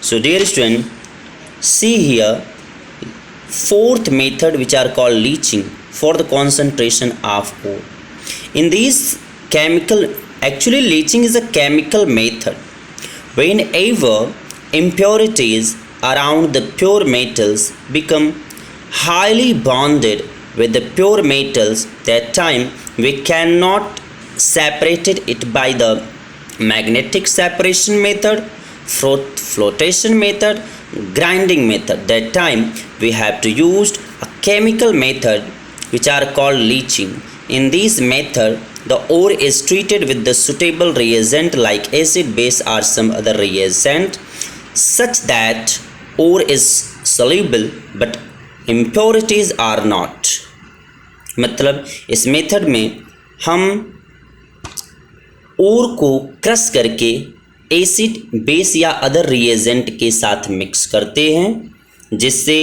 So dear student, see here fourth method which are called leaching for the concentration of ore. In these actually leaching is a chemical method. Whenever impurities around the pure metals become highly bonded with the pure metals, that time we cannot separate it by the magnetic separation method, flotation method, grinding method. That time we have to use a chemical method which are called leaching. In this method, the ore is treated with the suitable reagent like acid, base or some other reagent such that ore is soluble but impurities are not. मतलब इस method में हम ओर को crush करके acid, base या other reagent के साथ mix करते हैं, जिससे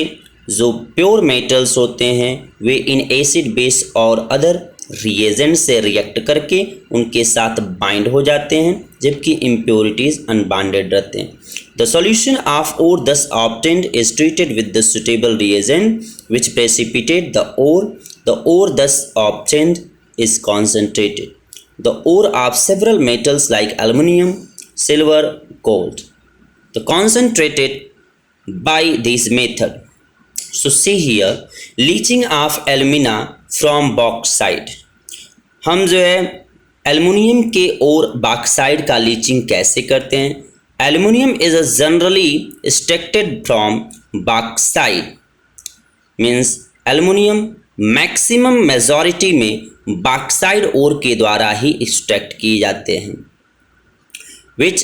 जो प्योर मेटल्स होते हैं वे इन एसिड, बेस और अदर रिएजेंट से रिएक्ट करके उनके साथ बाइंड हो जाते हैं, जबकि इम्प्योरिटीज अनबाउंडेड रहते हैं. The solution of ore thus obtained is treated with the suitable reagent which precipitate the ore. The ore thus obtained is concentrated. The ore of several metals like aluminum, silver, gold. The concentrated by this method. So see here, leaching of alumina from bauxite. हम जो है aluminium के और bauxite का leaching कैसे करते हैं? Aluminium is a generally extracted from bauxite. Means aluminium maximum majority में बॉक्साइड ओर के द्वारा ही एक्सट्रैक्ट किए जाते हैं, which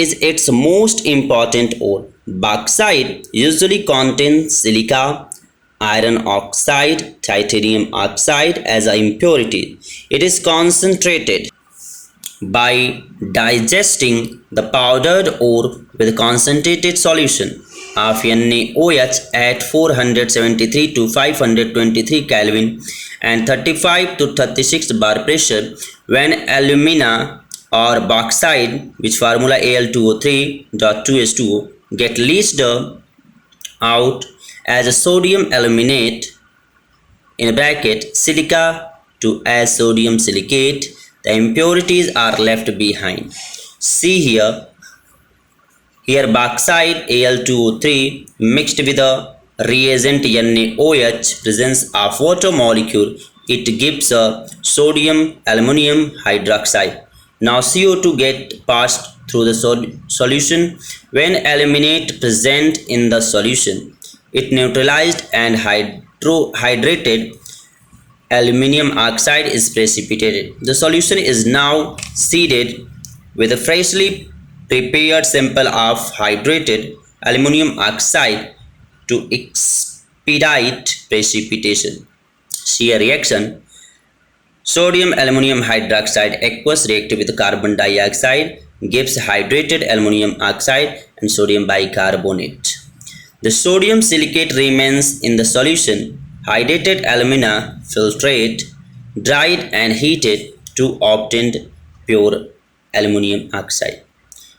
is its most important ore. Bauxite usually contains silica, iron oxide, titanium oxide as an impurity. It is concentrated by digesting the powdered ore with concentrated solution of NaOH at 473 to 523 Kelvin and 35 to 36 bar pressure. When alumina or bauxite, which formula Al2O3.2H2O, get leached out as a sodium aluminate in bracket silica to as sodium silicate, the impurities are left behind. See here bauxite Al2O3 mixed with a reagent NaOH, presence of water molecule, it gives a sodium aluminum hydroxide. Now CO2 get passed through the solution. When aluminate present in the solution, it neutralized and hydrated aluminum oxide is precipitated. The solution is now seeded with a freshly prepared sample of hydrated aluminum oxide to expedite precipitation. See a reaction. Sodium aluminum hydroxide aqueous react with carbon dioxide gives hydrated aluminum oxide and sodium bicarbonate. The sodium silicate remains in the solution. Hydrated alumina filtrate, dried and heated to obtain pure aluminum oxide.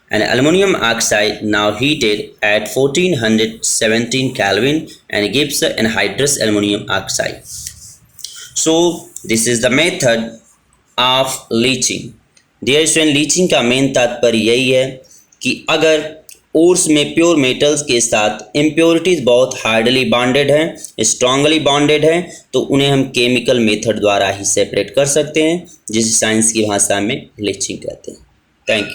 And aluminum oxide now heated at 1417 Kelvin and gives anhydrous aluminum oxide. So this is the method of leaching. Dear student, leaching का main तात्पर्य यही है कि अगर ores में pure metals के साथ impurities बहुत हार्डली बॉन्डेड हैं, स्ट्रांगली बॉन्डेड हैं, तो उन्हें हम केमिकल मेथड द्वारा ही सेपरेट कर सकते हैं, जिसे साइंस की भाषा में लीचिंग कहते हैं. Thank you.